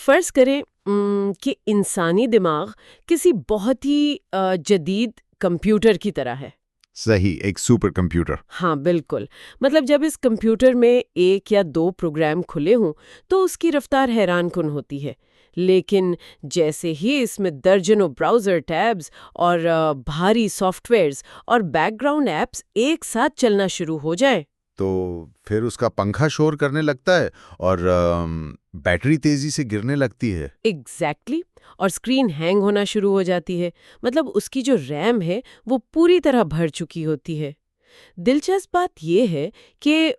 فرض کریں کہ انسانی دماغ کسی بہت ہی جدید کمپیوٹر کی طرح ہے۔ صحیح، ایک سپر کمپیوٹر۔ ہاں بالکل، مطلب جب اس کمپیوٹر میں ایک یا دو پروگرام کھلے ہوں تو اس کی رفتار حیران کن ہوتی ہے، لیکن جیسے ہی اس میں درجنوں براؤزر ٹیبز اور بھاری سافٹ ویئرز اور بیک گراؤنڈ ایپس ایک ساتھ چلنا شروع ہو جائیں تو پھر اس کا پنکھا شور کرنے لگتا ہے اور بیٹری تیزی سے گرنے لگتی ہے۔ ایگزیکٹلی، اور اسکرین ہینگ ہونا شروع ہو جاتی ہے، مطلب اس کی جو ریم ہے وہ پوری طرح بھر چکی ہوتی ہے۔ دلچسپ بات یہ ہے کہ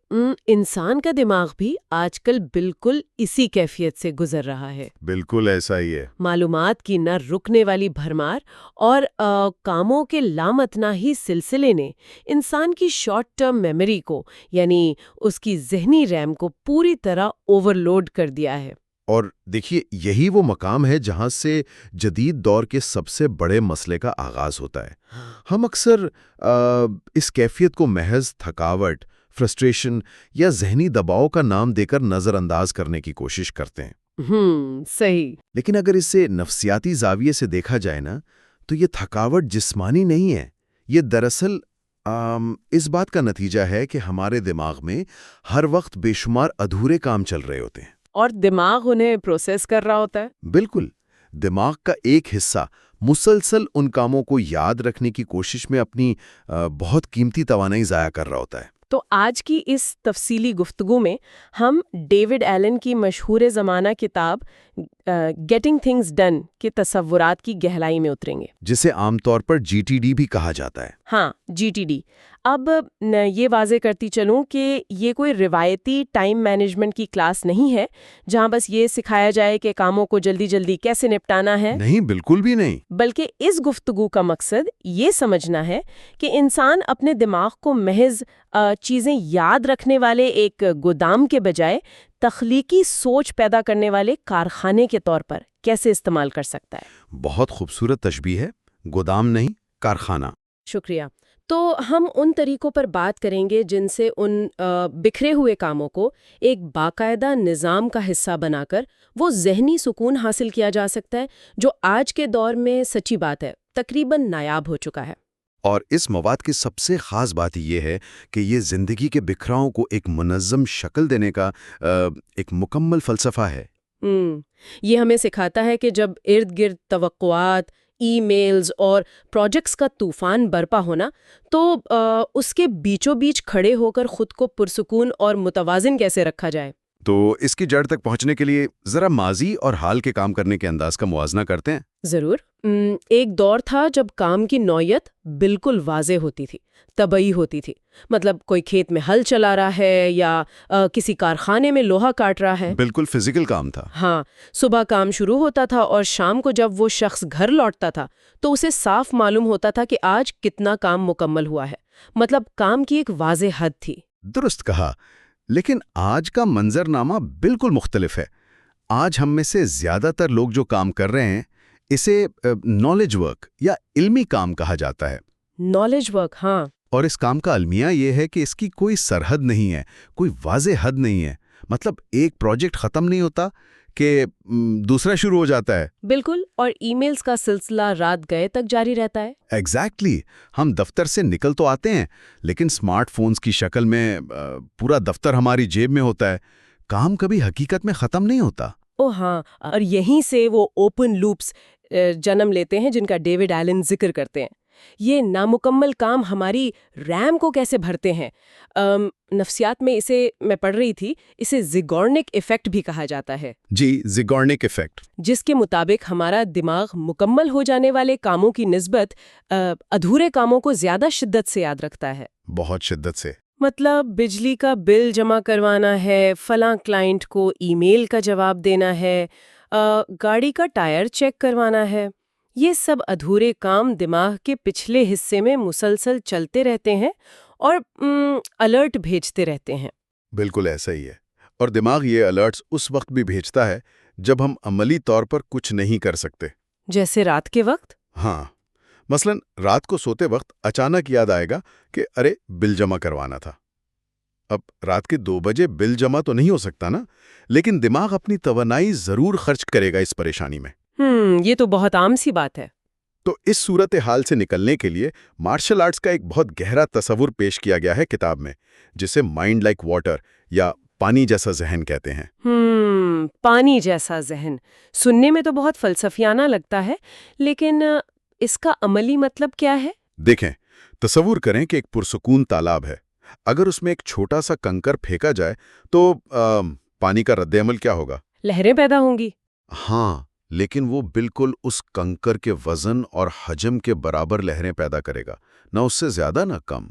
انسان کا دماغ بھی آج کل بالکل اسی کیفیت سے گزر رہا ہے۔ بالکل ایسا ہی ہے۔ معلومات کی نہ رکنے والی بھرمار اور کاموں کے لامتناہی سلسلے نے انسان کی شارٹ ٹرم میموری کو، یعنی اس کی ذہنی ریم کو پوری طرح اوور لوڈ کر دیا ہے۔ اور دیکھیے، یہی وہ مقام ہے جہاں سے جدید دور کے سب سے بڑے مسئلے کا آغاز ہوتا ہے۔ ہم اکثر اس کیفیت کو محض تھکاوٹ، فرسٹریشن یا ذہنی دباؤ کا نام دے کر نظر انداز کرنے کی کوشش کرتے ہیں۔ صحیح۔ لیکن اگر اسے نفسیاتی زاویے سے دیکھا جائے نا، تو یہ تھکاوٹ جسمانی نہیں ہے، یہ دراصل اس بات کا نتیجہ ہے کہ ہمارے دماغ میں ہر وقت بے شمار ادھورے کام چل رہے ہوتے ہیں، اور دماغ انہیں پروسیس کر رہا ہوتا ہے۔ بالکل، دماغ کا ایک حصہ مسلسل ان کاموں کو یاد رکھنے کی کوشش میں اپنی بہت قیمتی توانائی ضائع کر رہا ہوتا ہے۔ تو آج کی اس تفصیلی گفتگو میں ہم ڈیوڈ ایلن کی مشہور زمانہ کتاب گیٹنگ تھنگز ڈن کے تصورات کی گہرائی میں اتریں گے، جسے عام طور پر GTD بھی کہا جاتا ہے۔ ہاں، GTD۔ اب یہ واضح کرتی چلوں کہ یہ کوئی روایتی ٹائم مینجمنٹ کی کلاس نہیں ہے جہاں بس یہ سکھایا جائے کہ کاموں کو جلدی جلدی کیسے نپٹانا ہے۔ نہیں، بالکل بھی نہیں۔ بلکہ اس گفتگو کا مقصد یہ سمجھنا ہے کہ انسان اپنے دماغ کو محض چیزیں یاد رکھنے والے ایک گودام کے بجائے تخلیقی سوچ پیدا کرنے والے کارخانے کے طور پر کیسے استعمال کر سکتا ہے۔ بہت خوبصورت تشبیہ ہے، گودام نہیں، کارخانہ۔ شکریہ۔ تو ہم ان طریقوں پر بات کریں گے جن سے ان بکھرے ہوئے کاموں کو ایک باقاعدہ نظام کا حصہ بنا کر وہ ذہنی سکون حاصل کیا جا سکتا ہے جو آج کے دور میں سچی بات ہے تقریباً نایاب ہو چکا ہے۔ اور اس مواد کی سب سے خاص بات یہ ہے کہ یہ زندگی کے بکھراؤں کو ایک منظم شکل دینے کا ایک مکمل فلسفہ ہے۔ یہ ہمیں سکھاتا ہے کہ جب ارد گرد توقعات، ای میلز اور پروجیکٹس کا طوفان برپا ہونا تو اس کے بیچوں بیچ کھڑے ہو کر خود کو پرسکون اور متوازن کیسے رکھا جائے۔ تو اس کی جڑ تک پہنچنے کے لیے ذرا ماضی اور حال کے کام کرنے کے انداز کا موازنہ کرتے ہیں۔ ضرور۔ ایک دور تھا جب کام کی نوعیت بالکل واضح ہوتی تھی، طبعی ہوتی تھی، مطلب کوئی کھیت میں ہل چلا رہا ہے یا کسی کارخانے میں لوہا کاٹ رہا ہے۔ بالکل فزیکل کام تھا۔ ہاں، صبح کام شروع ہوتا تھا اور شام کو جب وہ شخص گھر لوٹتا تھا تو اسے صاف معلوم ہوتا تھا کہ آج کتنا کام مکمل ہوا ہے، مطلب کام کی ایک واضح حد تھی۔ درست کہا، لیکن آج کا منظرنامہ بالکل مختلف ہے۔ آج ہم میں سے زیادہ تر لوگ جو کام کر رہے ہیں اسے نالج ورک یا علمی کام کہا جاتا ہے۔ نالج ورک، ہاں۔ اور اس کام کا المیہ یہ ہے کہ اس کی کوئی سرحد نہیں ہے، کوئی واضح حد نہیں ہے، مطلب ایک پروجیکٹ ختم نہیں ہوتا کہ دوسرا شروع ہو جاتا ہے۔ بالکل، اور ای میلز کا سلسلہ رات گئے تک جاری رہتا ہے۔ ایگزیکٹلی، ہم دفتر سے نکل تو آتے ہیں لیکن سمارٹ فونز کی شکل میں پورا دفتر ہماری جیب میں ہوتا ہے۔ کام کبھی حقیقت میں ختم نہیں ہوتا۔ ہاں، اور یہیں سے وہ اوپن لوپس جنم لیتے ہیں جن کا ڈیوڈ ایلن ذکر کرتے ہیں۔ یہ نامکمل کام ہماری ریم کو کیسے بھرتے ہیں۔ نفسیات میں اسے میں پڑھ رہی تھی، اسے زیگورنک ایفیکٹ بھی کہا جاتا ہے۔ جی، زیگورنک ایفیکٹ، جس کے مطابق ہمارا دماغ مکمل ہو جانے والے کاموں کی نسبت ادھورے کاموں کو زیادہ شدت سے یاد رکھتا ہے۔ بہت شدت سے۔ مطلب بجلی کا بل جمع کروانا ہے، فلاں کلائنٹ کو ای میل کا جواب دینا ہے، گاڑی کا ٹائر چیک کروانا ہے۔ یہ سب ادھورے کام دماغ کے پچھلے حصے میں مسلسل چلتے رہتے ہیں اور الرٹ بھیجتے رہتے ہیں۔ بالکل ایسا ہی ہے، اور دماغ یہ الرٹس اس وقت بھی بھیجتا ہے جب ہم عملی طور پر کچھ نہیں کر سکتے۔ جیسے رات کے وقت؟ ہاں، مثلا رات کو سوتے وقت اچانک یاد آئے گا کہ ارے بل جمع کروانا تھا۔ اب رات کے 2 بجے بل جمع تو نہیں ہو سکتا نا، لیکن دماغ اپنی توانائی ضرور خرچ کرے گا اس پریشانی میں۔ یہ تو بہت عام سی بات ہے۔ تو اس صورتحال سے نکلنے کے لیے مارشل آرٹس کا ایک بہت گہرا تصور پیش کیا گیا ہے کتاب میں، جسے مائنڈ لائک واٹر یا پانی جیسا ذہن کہتے ہیں۔ پانی جیسا ذہن سننے میں تو بہت فلسفیانہ لگتا ہے، لیکن اس کا عملی مطلب کیا ہے؟ دیکھیں، تصور کریں کہ ایک پرسکون تالاب ہے۔ اگر اس میں ایک چھوٹا سا کنکر پھینکا جائے تو پانی کا رد عمل کیا ہوگا؟ لہریں پیدا ہوں گی۔ ہاں، لیکن وہ بالکل اس کنکر کے وزن اور حجم کے برابر لہریں پیدا کرے گا، نہ اس سے زیادہ نہ کم،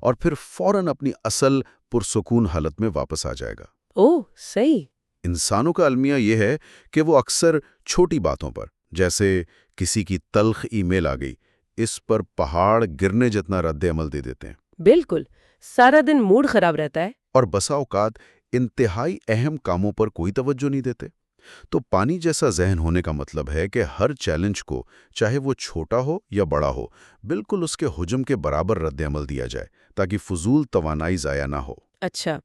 اور پھر فوراً اپنی اصل پرسکون حالت میں واپس آ جائے گا۔ اوہ، صحیح۔ انسانوں کا المیہ یہ ہے کہ وہ اکثر چھوٹی باتوں پر، جیسے کسی کی تلخ ای میل آ گئی، اس پر پہاڑ گرنے جتنا رد عمل دے دیتے ہیں۔ بالکل، سارا دن موڈ خراب رہتا ہے۔ اور بسا اوقات انتہائی اہم کاموں پر کوئی توجہ نہیں دیتے۔ تو پانی جیسا ذہن ہونے کا مطلب ہے کہ ہر چیلنج کو، چاہے وہ چھوٹا ہو یا بڑا ہو، بالکل اس کے حجم کے برابر رد عمل دیا جائے تاکہ فضول توانائی ضائع نہ ہو۔ اچھا،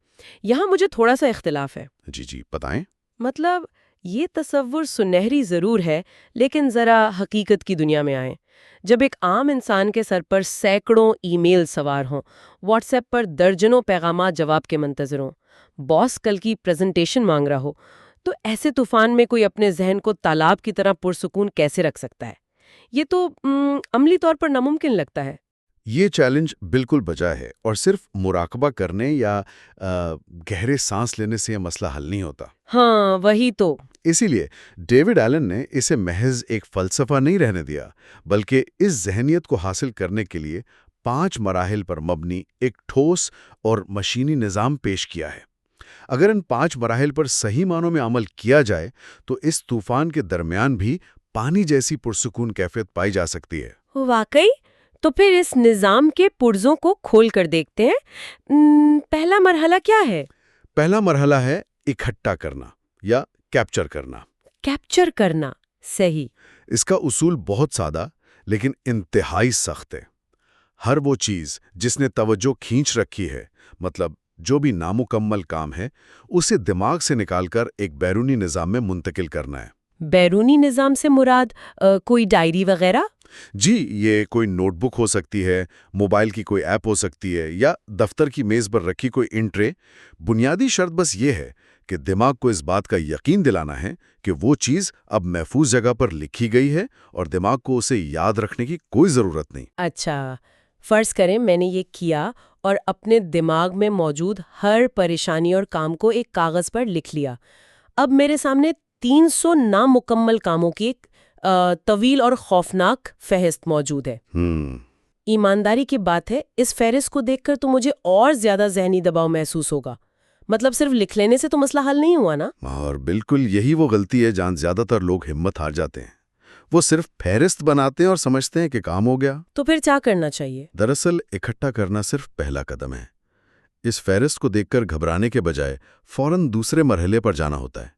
یہاں مجھے تھوڑا سا اختلاف ہے۔ جی بتائیں۔ مطلب یہ تصور سنہری ضرور ہے، لیکن ذرا حقیقت کی دنیا میں آئیں۔ جب ایک عام انسان کے سر پر سینکڑوں ای میل سوار ہوں، واٹس ایپ پر درجنوں پیغامات جواب کے منتظر ہوں، باس کل کی پریزنٹیشن مانگ رہا ہو، تو ایسے طوفان میں کوئی اپنے ذہن کو تالاب کی طرح پرسکون کیسے رکھ سکتا ہے؟ یہ تو عملی طور پر ناممکن لگتا ہے۔ یہ چیلنج بالکل بجا ہے، اور صرف مراقبہ کرنے یا گہرے سانس لینے سے یہ مسئلہ حل نہیں ہوتا۔ ہاں، وہی تو۔ اسی لیے ڈیوڈ ایلن نے اسے محض ایک فلسفہ نہیں رہنے دیا، بلکہ اس ذہنیت کو حاصل کرنے کے لیے 5 مراحل پر مبنی ایک ٹھوس اور مشینی نظام پیش کیا ہے۔ اگر ان 5 مراحل پر صحیح معنوں میں عمل کیا جائے تو اس طوفان کے درمیان بھی پانی جیسی پرسکون کیفیت پائی جا سکتی ہے۔ واقعی؟ تو پھر اس نظام کے پرزوں کو کھول کر دیکھتے ہیں۔ پہلا مرحلہ کیا ہے؟ پہلا مرحلہ ہے اکٹھا کرنا یا کیپچر کرنا۔ کیپچر کرنا، صحیح۔ اس کا اصول بہت سادہ لیکن انتہائی سخت ہے۔ ہر وہ چیز جس نے توجہ کھینچ رکھی ہے، مطلب جو بھی نامکمل کام ہے، اسے دماغ سے نکال کر ایک بیرونی نظام میں منتقل کرنا ہے۔ بیرونی نظام سے مراد کوئی ڈائری وغیرہ؟ جی، یہ کوئی نوٹ بک ہو سکتی ہے، موبائل کی کوئی ایپ ہو سکتی ہے، یا دفتر کی میز پر رکھی کوئی انٹرے۔ بنیادی شرط بس یہ ہے کہ دماغ کو اس بات کا یقین دلانا ہے کہ وہ چیز اب محفوظ جگہ پر لکھی گئی ہے اور دماغ کو اسے یاد رکھنے کی کوئی ضرورت نہیں۔ اچھا، فرض کریں میں نے یہ کیا اور اپنے دماغ میں موجود ہر پریشانی اور کام کو ایک کاغذ پر لکھ لیا۔ اب میرے سامنے 300 نامکمل کاموں کی ایک طویل اور خوفناک فہرست موجود ہے۔ ایمانداری کی بات ہے، اس فہرست کو دیکھ کر تو مجھے اور زیادہ ذہنی دباؤ محسوس ہوگا۔ مطلب صرف لکھ لینے سے تو مسئلہ حل نہیں ہوا نا؟ اور بالکل یہی وہ غلطی ہے جہاں زیادہ تر لوگ ہمت ہار جاتے ہیں۔ وہ صرف فہرست بناتے ہیں اور سمجھتے ہیں کہ کام ہو گیا۔ تو پھر کیا کرنا چاہیے؟ دراصل اکٹھا کرنا صرف پہلا قدم ہے۔ اس فہرست کو دیکھ کر گھبرانے کے بجائے فوراً دوسرے مرحلے پر جانا ہوتا ہے،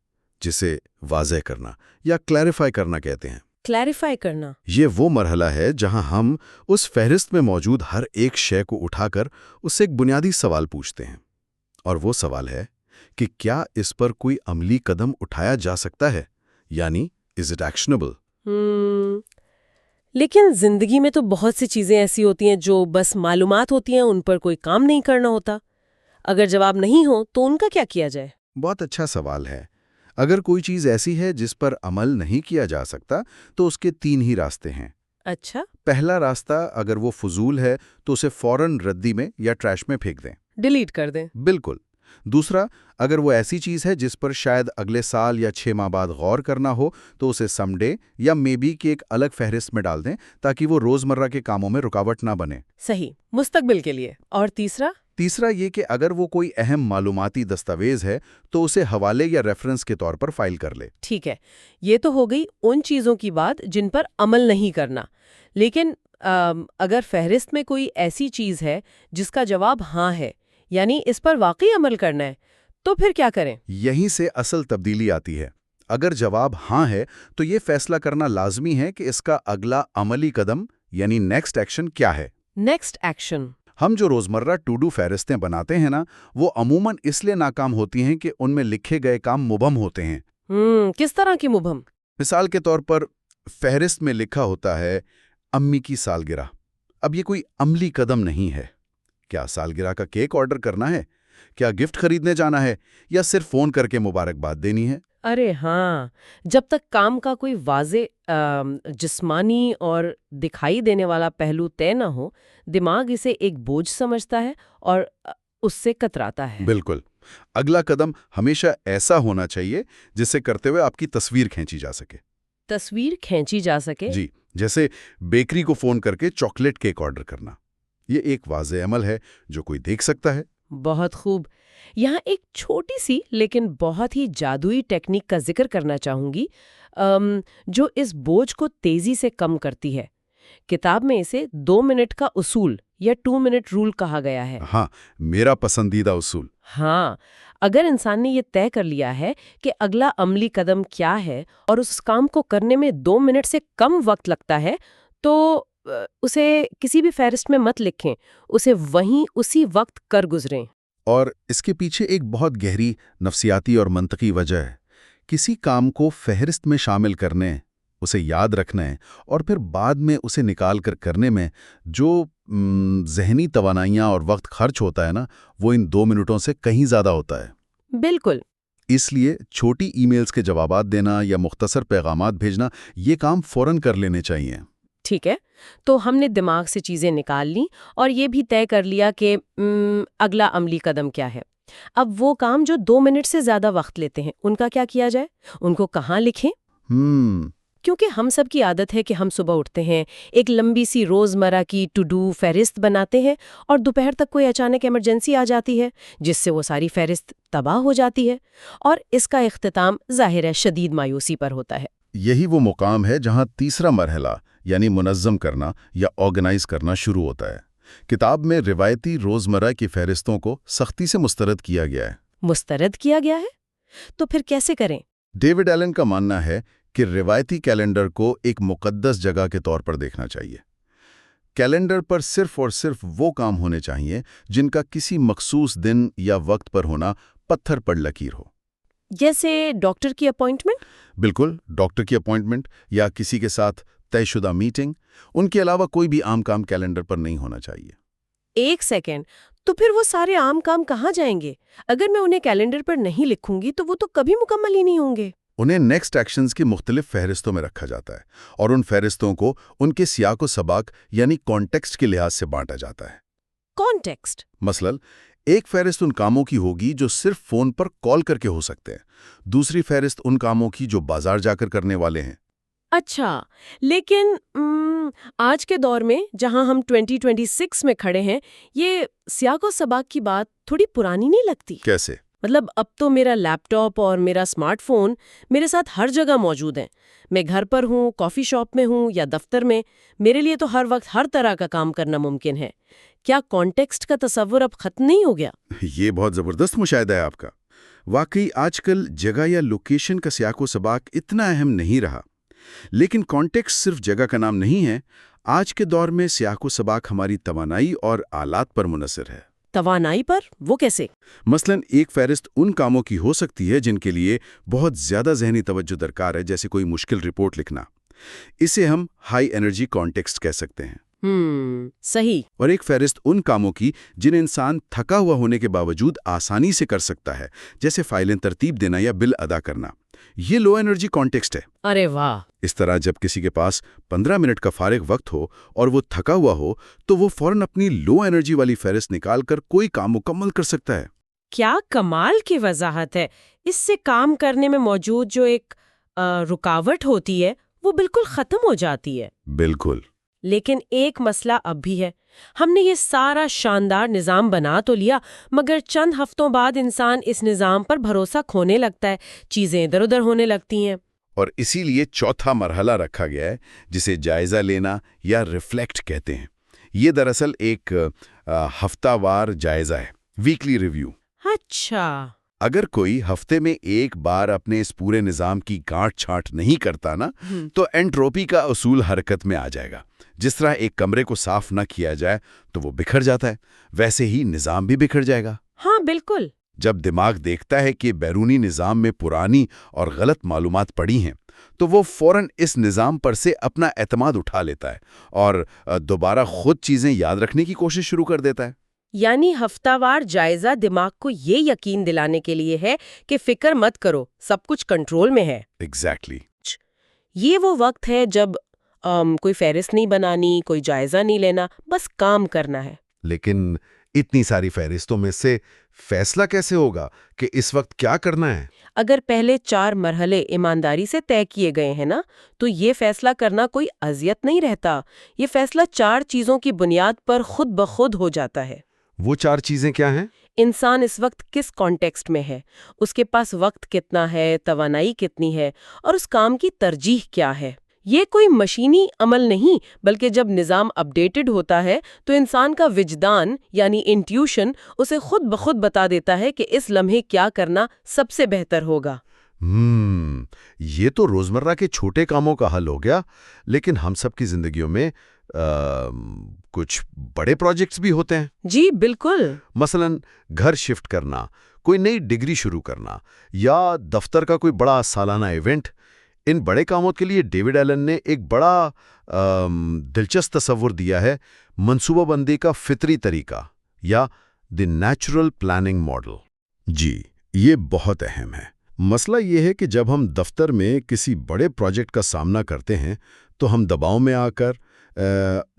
جسے واضح کرنا یا کلیریفائی کرنا کہتے ہیں۔ کلیریفائی کرنا؟ یہ وہ مرحلہ ہے جہاں ہم اس فہرست میں موجود ہر ایک شے کو اٹھا کر اس سے ایک بنیادی سوال پوچھتے ہیں، اور وہ سوال ہے کہ کیا اس پر کوئی عملی قدم اٹھایا جا سکتا ہے، یعنی از اٹ ایکشنیبل؟ لیکن زندگی میں تو بہت سی چیزیں ایسی ہوتی ہیں جو بس معلومات ہوتی ہیں، ان پر کوئی کام نہیں کرنا ہوتا۔ اگر جواب نہیں ہو تو ان کا کیا کیا جائے؟ بہت اچھا سوال ہے۔ اگر کوئی چیز ایسی ہے جس پر عمل نہیں کیا جا سکتا تو اس کے 3 ہی راستے ہیں۔ اچھا۔ پہلا راستہ، اگر وہ فضول ہے تو اسے فوراً ردی میں یا ٹریش میں پھینک دیں، ڈیلیٹ کر دیں۔ بالکل۔ دوسرا، اگر وہ ایسی چیز ہے جس پر شاید اگلے سال یا 6 ماہ بعد غور کرنا ہو تو اسے سم ڈے یا مے بی کی ایک الگ فہرست میں ڈال دیں تاکہ وہ روزمرہ کے کاموں میں رکاوٹ نہ بنے۔ صحیح، مستقبل کے لیے۔ اور تیسرا یہ کہ اگر وہ کوئی اہم معلوماتی دستاویز ہے تو اسے حوالے یا ریفرنس کے طور پر فائل کر لے۔ ٹھیک ہے، یہ تو ہو گئی ان چیزوں کی بات جن پر عمل نہیں کرنا۔ لیکن اگر فہرست میں کوئی ایسی چیز ہے جس کا جواب ہاں ہے، یعنی اس پر واقعی عمل کرنا ہے، تو پھر کیا کریں؟ یہیں سے اصل تبدیلی آتی ہے۔ اگر جواب ہاں ہے تو یہ فیصلہ کرنا لازمی ہے کہ اس کا اگلا عملی قدم یعنی نیکسٹ ایکشن کیا ہے۔ Next action? ہم جو روزمرہ ٹو ڈو فہرستیں بناتے ہیں نا، وہ عموماً اس لیے ناکام ہوتی ہیں کہ ان میں لکھے گئے کام مبہم ہوتے ہیں۔ کس طرح کی مبہم؟ مثال کے طور پر فہرست میں لکھا ہوتا ہے امی کی سالگرہ۔ اب یہ کوئی عملی قدم نہیں ہے۔ کیا سالگرہ کا کیک آرڈر کرنا ہے؟ کیا گفٹ خریدنے جانا ہے؟ یا صرف فون کر کے مبارکباد دینی ہے؟ ارے ہاں، جب تک کام کا کوئی واضح جسمانی اور دکھائی دینے والا پہلو طے نہ ہو، دماغ اسے ایک بوجھ سمجھتا ہے اور اس سے کتراتا ہے۔ بالکل۔ اگلا قدم ہمیشہ ایسا ہونا چاہیے جسے کرتے ہوئے آپ کی تصویر کھینچی جا سکے۔ تصویر کھینچی جا سکے؟ جی، جیسے بیکری کو فون کر کے چاکلیٹ کیک آرڈر کرنا۔ یہ ایک واضح عمل ہے جو کوئی دیکھ سکتا ہے۔ بہت خوب۔ یہاں ایک چھوٹی سی لیکن بہت ہی جادوئی ٹیکنیک کا ذکر کرنا چاہوں گی جو اس بوجھ کو تیزی سے کم کرتی ہے۔ کتاب میں اسے 2 منٹ کا اصول یا 2 منٹ رول کہا گیا ہے۔ ہاں، میرا پسندیدہ اصول۔ ہاں، اگر انسان نے یہ طے کر لیا ہے کہ اگلا عملی قدم کیا ہے اور اس کام کو کرنے میں 2 منٹ سے کم وقت لگتا ہے تو اسے کسی بھی فہرست میں مت لکھیں، اسے وہیں اسی وقت کر گزریں۔ اور اس کے پیچھے ایک بہت گہری نفسیاتی اور منطقی وجہ ہے۔ کسی کام کو فہرست میں شامل کرنے، اسے یاد رکھنے اور پھر بعد میں اسے نکال کر کرنے میں جو ذہنی توانائیاں اور وقت خرچ ہوتا ہے نا، وہ ان 2 منٹوں سے کہیں زیادہ ہوتا ہے۔ بالکل۔ اس لیے چھوٹی ای میلز کے جوابات دینا یا مختصر پیغامات بھیجنا، یہ کام فوراً کر لینے چاہیے۔ ٹھیک ہے، تو ہم نے دماغ سے چیزیں نکال لیں اور یہ بھی طے کر لیا کہ اگلا عملی قدم کیا ہے۔ اب وہ کام جو 2 منٹ سے زیادہ وقت لیتے ہیں، ان کا کیا کیا جائے؟ ان کو کہاں لکھیں؟ کیونکہ ہم سب کی عادت ہے کہ ہم صبح اٹھتے ہیں، ایک لمبی سی روزمرہ کی ٹو ڈو فہرست بناتے ہیں اور دوپہر تک کوئی اچانک ایمرجنسی آ جاتی ہے جس سے وہ ساری فہرست تباہ ہو جاتی ہے، اور اس کا اختتام ظاہر ہے شدید مایوسی پر ہوتا ہے۔ یہی وہ مقام ہے جہاں تیسرا مرحلہ یعنی منظم کرنا یا آرگنائز کرنا شروع ہوتا ہے۔ کتاب میں روایتی روزمرہ کی فہرستوں کو سختی سے مسترد کیا گیا ہے۔ مسترد کیا گیا ہے؟ تو پھر کیسے کریں؟ ڈیوڈ ایلن کا ماننا ہے کہ روایتی کیلنڈر کو ایک مقدس جگہ کے طور پر دیکھنا چاہیے۔ کیلنڈر پر صرف اور صرف وہ کام ہونے چاہیے جن کا کسی مخصوص دن یا وقت پر ہونا پتھر پر لکیر ہو۔ جیسے ڈاکٹر کی اپائنٹمنٹ؟ بالکل، ڈاکٹر کی اپائنٹمنٹ یا کسی کے ساتھ طے شدہ میٹنگ، ان کے علاوہ کوئی بھی عام کام کیلنڈر پر نہیں ہونا چاہیے۔ ایک سیکنڈ، تو پھر وہ سارے عام کام کہاں جائیں گے؟ اگر میں انہیں کیلنڈر پر نہیں لکھوں گی تو وہ تو کبھی مکمل ہی نہیں ہوں گے۔ انہیں نیکسٹ ایکشنز کی مختلف فہرستوں میں رکھا جاتا ہے اور ان فہرستوں کو ان کے سیاق و سباق یعنی کانٹیکسٹ کے لحاظ سے بانٹا جاتا ہے۔ کانٹیکسٹ؟ مثلاً ایک فہرست ان کاموں کی ہوگی جو صرف فون پر کال کر کے ہو سکتے ہیں، دوسری فہرست ان کاموں کی جو بازار جا کر کرنے والے ہیں۔ اچھا، لیکن آج کے دور میں جہاں ہم 2026 میں کھڑے ہیں، یہ سیاق و سباق کی بات تھوڑی پرانی نہیں لگتی؟ کیسے؟ مطلب اب تو میرا لیپ ٹاپ اور میرا اسمارٹ فون میرے ساتھ ہر جگہ موجود ہیں۔ میں گھر پر ہوں، کافی شاپ میں ہوں یا دفتر میں، میرے لیے تو ہر وقت ہر طرح کا کام کرنا ممکن ہے۔ کیا کانٹیکسٹ کا تصور اب ختم نہیں ہو گیا؟ یہ بہت زبردست مشاہدہ ہے آپ کا۔ واقعی آج کل جگہ یا لوکیشن کا سیاق و سباق اتنا اہم نہیں رہا، لیکن کانٹیکسٹ صرف جگہ کا نام نہیں ہے۔ آج کے دور میں سیاق و سباق ہماری توانائی اور آلات پر منحصر ہے۔ توانائی پر؟ وہ کیسے؟ مثلاً ایک فہرست ان کاموں کی ہو سکتی ہے جن کے لیے بہت زیادہ ذہنی توجہ درکار ہے، جیسے کوئی مشکل رپورٹ لکھنا۔ اسے ہم ہائی انرجی کانٹیکسٹ کہہ سکتے ہیں۔ صحیح۔ اور ایک فہرست ان کاموں کی جن انسان تھکا ہوا ہونے کے باوجود آسانی سے کر سکتا ہے، جیسے فائلیں ترتیب دینا یا بل ادا کرنا۔ یہ لو انرجی کانٹیکسٹ ہے۔ ارے واہ! اس طرح جب کسی کے پاس 15 منٹ کا فارغ وقت ہو اور وہ تھکا ہوا ہو تو وہ فوراً اپنی لو انرجی والی فہرست نکال کر کوئی کام مکمل کر سکتا ہے۔ کیا کمال کی وضاحت ہے! اس سے کام کرنے میں موجود جو ایک رکاوٹ ہوتی ہے وہ بالکل ختم ہو جاتی ہے۔ بالکل۔ لیکن ایک مسئلہ اب بھی ہے۔ ہم نے یہ سارا شاندار نظام بنا تو لیا، مگر چند ہفتوں بعد انسان اس نظام پر بھروسہ کھونے لگتا ہے، چیزیں ادھر ادھر ہونے لگتی ہیں۔ اور اسی لیے چوتھا مرحلہ رکھا گیا ہے جسے جائزہ لینا یا ریفلیکٹ کہتے ہیں۔ یہ دراصل ایک ہفتہ وار جائزہ ہے، ویکلی ریویو۔ اچھا۔ اگر کوئی ہفتے میں ایک بار اپنے اس پورے نظام کی گانٹھ چھانٹ نہیں کرتا نا تو انٹروپی کا اصول حرکت میں آ جائے گا۔ جس طرح ایک کمرے کو صاف نہ کیا جائے تو وہ بکھر جاتا ہے، ویسے ہی نظام بھی بکھر جائے گا۔ ہاں بالکل۔ جب دماغ دیکھتا ہے کہ بیرونی نظام میں پرانی اور غلط معلومات پڑی ہیں تو وہ فوراً اس نظام پر سے اپنا اعتماد اٹھا لیتا ہے اور دوبارہ خود چیزیں یاد رکھنے کی کوشش شروع کر دیتا ہے۔ یعنی ہفتہ وار جائزہ دماغ کو یہ یقین دلانے کے لیے ہے کہ فکر مت کرو، سب کچھ کنٹرول میں ہے۔ ایگزیکٹلی۔ یہ وہ وقت ہے جب کوئی فہرست نہیں بنانی، کوئی جائزہ نہیں لینا، بس کام کرنا ہے۔ لیکن اتنی ساری فہرستوں میں سے فیصلہ کیسے ہوگا کہ اس وقت کیا کرنا ہے؟ اگر پہلے 4 مرحلے ایمانداری سے طے کیے گئے ہیں نا، تو یہ فیصلہ کرنا کوئی اذیت نہیں رہتا۔ یہ فیصلہ 4 چیزوں کی بنیاد پر خود بخود ہو جاتا ہے۔ وہ 4 چیزیں کیا ہیں؟ انسان اس وقت کس کانٹیکسٹ میں ہے، اس کے پاس وقت کتنا ہے، توانائی کتنی ہے، اور اس کام کی ترجیح کیا ہے۔ یہ کوئی مشینی عمل نہیں، بلکہ جب نظام اپڈیٹڈ ہوتا ہے تو انسان کا وجدان یعنی انٹیوشن اسے خود بخود بتا دیتا ہے کہ اس لمحے کیا کرنا سب سے بہتر ہوگا۔ یہ تو روزمرہ کے چھوٹے کاموں کا حل ہو گیا، لیکن ہم سب کی زندگیوں میں کچھ بڑے پروجیکٹس بھی ہوتے ہیں۔ جی بالکل۔ مثلا گھر شفٹ کرنا، کوئی نئی ڈگری شروع کرنا، یا دفتر کا کوئی بڑا سالانہ ایونٹ۔ ان بڑے کاموں کے لیے ڈیوڈ ایلن نے ایک بڑا دلچسپ تصور دیا ہے، منصوبہ بندی کا فطری طریقہ یا دی نیچرل پلاننگ ماڈل۔ جی، یہ بہت اہم ہے۔ مسئلہ یہ ہے کہ جب ہم دفتر میں کسی بڑے پروجیکٹ کا سامنا کرتے ہیں تو ہم دباؤ میں آ کر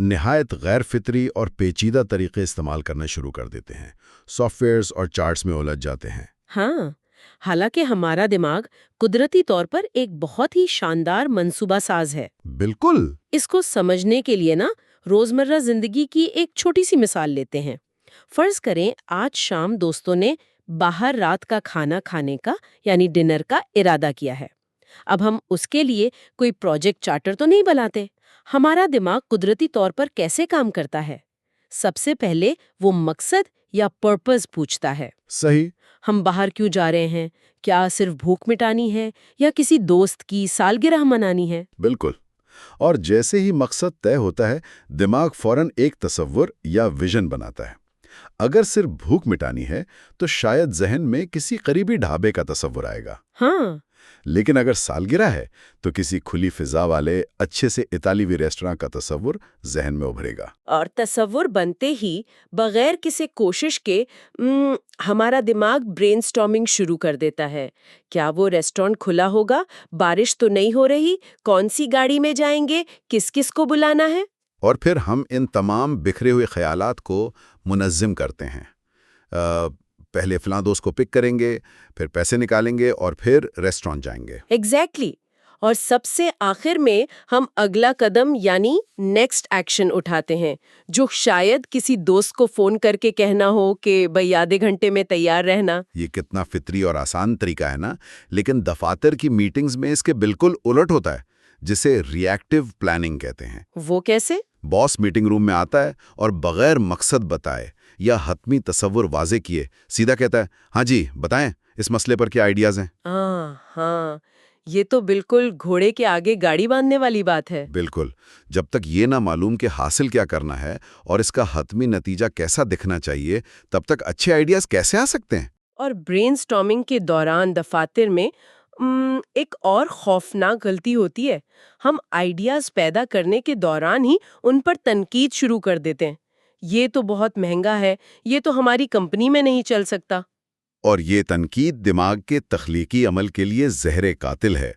نہایت غیر فطری اور پیچیدہ طریقے استعمال کرنا شروع کر دیتے ہیں، سافٹ ویئرز اور چارٹس میں الجھ جاتے ہیں۔ ہاں، حالانکہ ہمارا دماغ قدرتی طور پر ایک بہت ہی شاندار منصوبہ ساز ہے۔ بالکل۔ اس کو سمجھنے کے لیے نا روزمرہ زندگی کی ایک چھوٹی سی مثال لیتے ہیں۔ فرض کریں آج شام دوستوں نے باہر رات کا کھانا کھانے کا یعنی ڈنر کا ارادہ کیا ہے۔ اب ہم اس کے لیے کوئی پروجیکٹ چارٹر تو نہیں بناتے۔ ہمارا دماغ قدرتی طور پر کیسے کام کرتا ہے؟ سب سے پہلے وہ مقصد یا پرپز پوچھتا ہے۔ صحیح۔ ہم باہر کیوں جا رہے ہیں؟ کیا صرف بھوک مٹانی ہے یا کسی دوست کی سالگرہ منانی ہے؟ بالکل۔ اور جیسے ہی مقصد طے ہوتا ہے دماغ فوراً ایک تصور یا ویژن بناتا ہے۔ اگر صرف بھوک مٹانی ہے تو شاید ذہن میں کسی قریبی ڈھابے کا تصور آئے گا۔ ہاں، لیکن اگر سالگرہ ہے تو کسی کھلی فضا والے اچھے سے اطالوی ریسٹوراں کا تصور ذہن میں ابھرے گا۔ اور تصور بنتے ہی بغیر کسی کوشش کے ہمارا دماغ برین سٹارمنگ شروع کر دیتا ہے۔ کیا وہ ریسٹورانٹ کھلا ہوگا؟ بارش تو نہیں ہو رہی؟ کون سی گاڑی میں جائیں گے؟ کس کس کو بلانا ہے؟ اور پھر ہم ان تمام بکھرے ہوئے خیالات کو منظم کرتے ہیں۔ پہلے فلاں دوست کو پک کریں گے، پھر پیسے نکالیں گے اور پھر ریسٹورانٹ جائیں گے۔ ایگزیکٹلی۔ اور سب سے آخر میں ہم اگلا قدم یعنی نیکسٹ ایکشن اٹھاتے ہیں، جو شاید کسی دوست کو فون کر کے کہنا ہو کہ بھئی آدھے گھنٹے میں تیار رہنا۔ یہ کتنا فطری اور آسان طریقہ ہے نا، لیکن دفاتر کی میٹنگز میں اس کے بالکل الٹ ہوتا ہے، جسے ری ایکٹیو پلاننگ کہتے ہیں۔ وہ کیسے؟ باس میٹنگ روم میں آتا ہے اور بغیر مقصد بتائے یا حتمی تصور واضح کیے سیدھا کہتا ہے، ہاں جی بتائیں اس مسئلے پر کیا آئیڈیاز ہیں۔ ہاں، یہ تو بالکل گھوڑے کے آگے گاڑی باندھنے والی بات ہے۔ بالکل۔ جب تک یہ نہ معلوم کہ حاصل کیا کرنا ہے اور اس کا حتمی نتیجہ کیسا دکھنا چاہیے، تب تک اچھے آئیڈیاز کیسے آ سکتے ہیں؟ اور برین سٹارمنگ کے دوران دفاتر میں ایک اور خوفناک غلطی ہوتی ہے۔ ہم آئیڈیاز پیدا کرنے کے دوران ہی ان پر تنقید شروع کر دیتے ہیں۔ یہ تو بہت مہنگا ہے، یہ تو ہماری کمپنی میں نہیں چل سکتا۔ اور یہ تنقید دماغ کے تخلیقی عمل کے لیے زہر قاتل ہے۔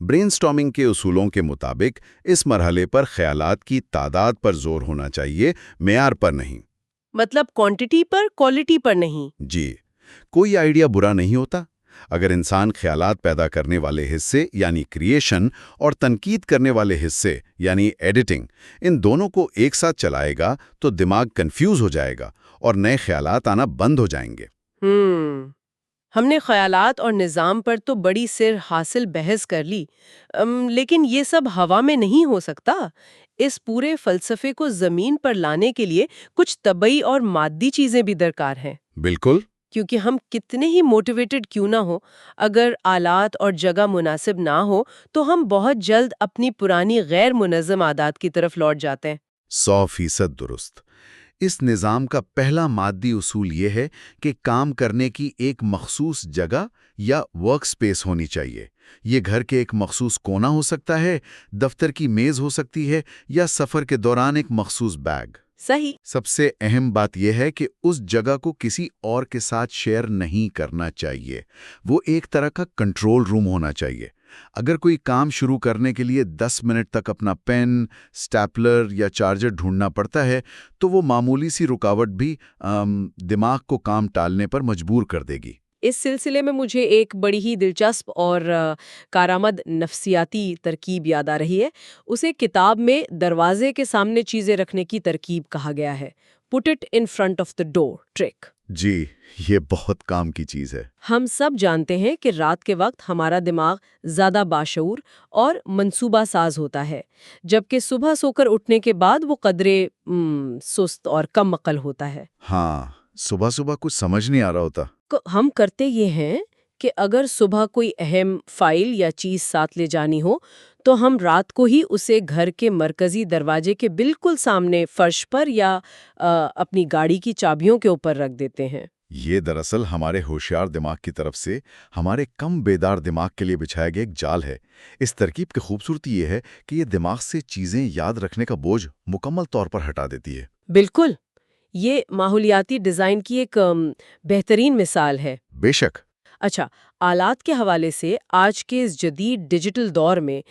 برین سٹارمنگ کے اصولوں کے مطابق اس مرحلے پر خیالات کی تعداد پر زور ہونا چاہیے، معیار پر نہیں۔ مطلب کوانٹٹی پر، کوالٹی پر نہیں۔ جی، کوئی آئیڈیا برا نہیں ہوتا۔ اگر انسان خیالات پیدا کرنے والے حصے یعنی کریشن اور تنقید کرنے والے حصے یعنی ایڈیٹنگ، ان دونوں کو ایک ساتھ چلائے گا تو دماغ کنفیوز ہو جائے گا اور نئے خیالات آنا بند ہو جائیں گے۔ ہم نے خیالات اور نظام پر تو بڑی سر حاصل بحث کر لی، لیکن یہ سب ہوا میں نہیں ہو سکتا۔ اس پورے فلسفے کو زمین پر لانے کے لیے کچھ طبعی اور مادی چیزیں بھی درکار ہیں۔ بالکل۔ کیونکہ ہم کتنے ہی موٹیویٹڈ کیوں نہ ہو، اگر آلات اور جگہ مناسب نہ ہو تو ہم بہت جلد اپنی پرانی غیر منظم عادات کی طرف لوٹ جاتے ہیں۔ 100% درست۔ اس نظام کا پہلا مادی اصول یہ ہے کہ کام کرنے کی ایک مخصوص جگہ یا ورک سپیس ہونی چاہیے۔ یہ گھر کے ایک مخصوص کونا ہو سکتا ہے، دفتر کی میز ہو سکتی ہے، یا سفر کے دوران ایک مخصوص بیگ۔ صحیح۔ سب سے اہم بات یہ ہے کہ اس جگہ کو کسی اور کے ساتھ شیئر نہیں کرنا چاہیے۔ وہ ایک طرح کا کنٹرول روم ہونا چاہیے۔ اگر کوئی کام شروع کرنے کے لیے 10 منٹ تک اپنا پین، سٹیپلر یا چارجر ڈھونڈنا پڑتا ہے تو وہ معمولی سی رکاوٹ بھی دماغ کو کام ٹالنے پر مجبور کر دے گی۔ اس سلسلے میں مجھے ایک بڑی ہی دلچسپ اور کارآمد نفسیاتی ترکیب یاد آ رہی ہے۔ اسے کتاب میں دروازے کے سامنے چیزیں رکھنے کی ترکیب کہا گیا ہے، put it in front of the door trick. جی، یہ بہت کام کی چیز ہے۔ ہم سب جانتے ہیں کہ رات کے وقت ہمارا دماغ زیادہ باشعور اور منصوبہ ساز ہوتا ہے، جبکہ صبح سو کر اٹھنے کے بعد وہ قدرے سست اور کم عقل ہوتا ہے۔ ہاں، صبح صبح کچھ سمجھ نہیں آ رہا ہوتا۔ ہم کرتے یہ ہیں کہ اگر صبح کوئی اہم فائل یا چیز ساتھ لے جانی ہو تو ہم رات کو ہی اسے گھر کے مرکزی دروازے کے بالکل سامنے فرش پر یا اپنی گاڑی کی چابیوں کے اوپر رکھ دیتے ہیں۔ یہ دراصل ہمارے ہوشیار دماغ کی طرف سے ہمارے کم بیدار دماغ کے لیے بچھایا گیا ایک جال ہے۔ اس ترکیب کی خوبصورتی یہ ہے کہ یہ دماغ سے چیزیں یاد رکھنے کا بوجھ مکمل طور پر ہٹا دیتی ہے۔ بالکل، یہ ماحولیاتی ڈیزائن کی ایک بہترین مثال ہے۔ بے شک۔ اچھا، آلات کے حوالے سے آج کے اس جدید ڈیجیٹل دور میں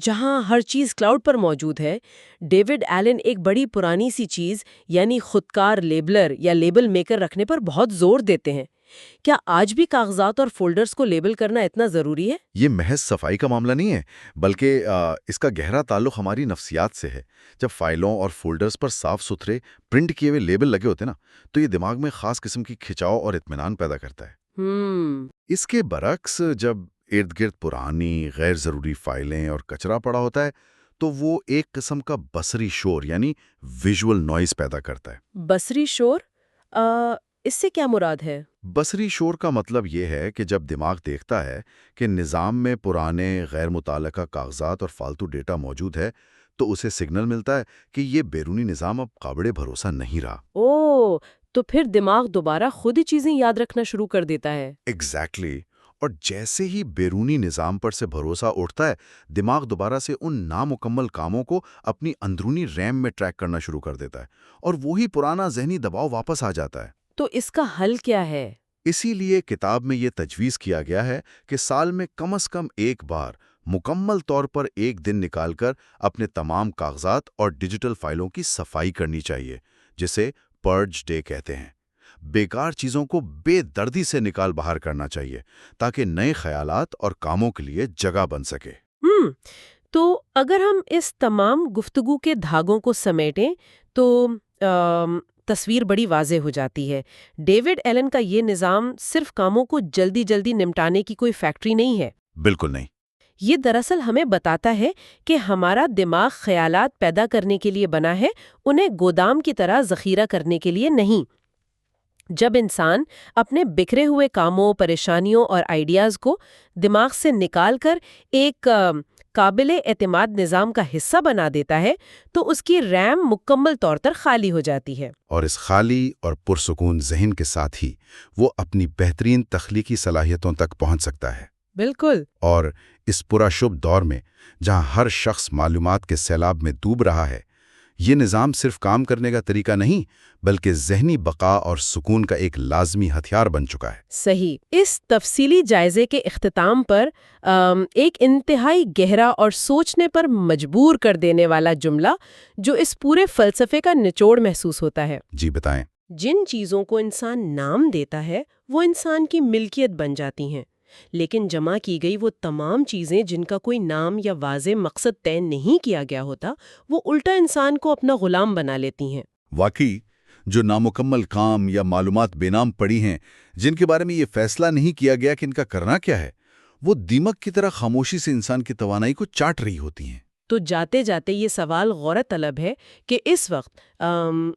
جہاں ہر چیز کلاؤڈ پر موجود ہے، ڈیوڈ ایلن ایک بڑی پرانی سی چیز یعنی خودکار لیبلر یا لیبل میکر رکھنے پر بہت زور دیتے ہیں۔ کیا آج بھی کاغذات اور فولڈرز کو لیبل کرنا اتنا ضروری ہے؟ یہ محض صفائی کا معاملہ نہیں ہے، بلکہ اس کا گہرا تعلق ہماری نفسیات سے ہے۔ جب فائلوں اور فولڈرز پر صاف ستھرے پرنٹ کیے ہوئے لیبل لگے ہوتے نا، تو یہ دماغ میں خاص قسم کی کھچاؤ اور اطمینان پیدا کرتا ہے۔ اس کے برعکس جب ارد گرد پرانی غیر ضروری فائلیں اور کچرا پڑا ہوتا ہے تو وہ ایک قسم کا بصری شور یعنی ویژول نوائز پیدا کرتا ہے۔ بصری شور؟ اس سے کیا مراد ہے؟ بصری شور کا مطلب یہ ہے کہ جب دماغ دیکھتا ہے کہ نظام میں پرانے غیر متعلقہ کاغذات اور فالتو ڈیٹا موجود ہے تو اسے سگنل ملتا ہے کہ یہ بیرونی نظام اب قابل بھروسہ نہیں رہا۔ اوہ، تو پھر دماغ دوبارہ خود ہی چیزیں یاد رکھنا شروع کر دیتا ہے۔ ایگزیکٹلی۔ اور جیسے ہی بیرونی نظام پر سے بھروسہ اٹھتا ہے، دماغ دوبارہ سے ان نامکمل کاموں کو اپنی اندرونی ریم میں ٹریک کرنا شروع کر دیتا ہے اور وہی پرانا ذہنی دباؤ واپس آ جاتا ہے۔ تو اس کا حل کیا ہے؟ اسی لیے کتاب میں یہ تجویز کیا گیا ہے کہ سال میں کم از کم ایک بار مکمل طور پر ایک دن نکال کر اپنے تمام کاغذات اور ڈیجیٹل فائلوں کی صفائی کرنی چاہیے، جسے پرج ڈے کہتے ہیں۔ بیکار چیزوں کو بے دردی سے نکال باہر کرنا چاہیے تاکہ نئے خیالات اور کاموں کے لیے جگہ بن سکے۔ تو اگر ہم اس تمام گفتگو کے دھاگوں کو سمیٹیں تو تصویر بڑی واضح ہو جاتی ہے۔ ڈیوڈ ایلن کا یہ نظام صرف کاموں کو جلدی جلدی نمٹانے کی کوئی فیکٹری نہیں ہے۔ بالکل نہیں۔ یہ دراصل ہمیں بتاتا ہے کہ ہمارا دماغ خیالات پیدا کرنے کے لیے بنا ہے، انہیں گودام کی طرح ذخیرہ کرنے کے لیے نہیں۔ جب انسان اپنے بکھرے ہوئے کاموں، پریشانیوں اور آئیڈیاز کو دماغ سے نکال کر ایک قابل اعتماد نظام کا حصہ بنا دیتا ہے تو اس کی ریم مکمل طور پر خالی ہو جاتی ہے۔ اور اس خالی اور پرسکون ذہن کے ساتھ ہی وہ اپنی بہترین تخلیقی صلاحیتوں تک پہنچ سکتا ہے۔ بالکل۔ اور اس پورا شبھ دور میں جہاں ہر شخص معلومات کے سیلاب میں ڈوب رہا ہے، یہ نظام صرف کام کرنے کا طریقہ نہیں بلکہ ذہنی بقا اور سکون کا ایک لازمی ہتھیار بن چکا ہے۔ صحیح۔ اس تفصیلی جائزے کے اختتام پر ایک انتہائی گہرا اور سوچنے پر مجبور کر دینے والا جملہ جو اس پورے فلسفے کا نچوڑ محسوس ہوتا ہے۔ جی بتائیں۔ جن چیزوں کو انسان نام دیتا ہے وہ انسان کی ملکیت بن جاتی ہیں، لیکن جمع کی گئی وہ تمام چیزیں جن کا کوئی نام یا واضح مقصد طے نہیں کیا گیا ہوتا، وہ الٹا انسان کو اپنا غلام بنا لیتی ہیں۔ واقعی، جو نامکمل کام یا معلومات بے نام پڑی ہیں جن کے بارے میں یہ فیصلہ نہیں کیا گیا کہ ان کا کرنا کیا ہے، وہ دیمک کی طرح خاموشی سے انسان کی توانائی کو چاٹ رہی ہوتی ہیں۔ تو جاتے جاتے یہ سوال غور طلب ہے کہ اس وقت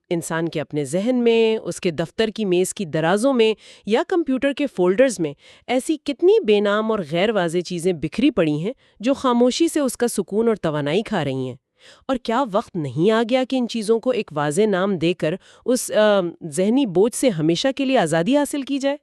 انسان کے اپنے ذہن میں، اس کے دفتر کی میز کی درازوں میں یا کمپیوٹر کے فولڈرز میں ایسی کتنی بے نام اور غیر واضح چیزیں بکھری پڑی ہیں جو خاموشی سے اس کا سکون اور توانائی کھا رہی ہیں؟ اور کیا وقت نہیں آ گیا کہ ان چیزوں کو ایک واضح نام دے کر اس ذہنی بوجھ سے ہمیشہ کے لیے آزادی حاصل کی جائے؟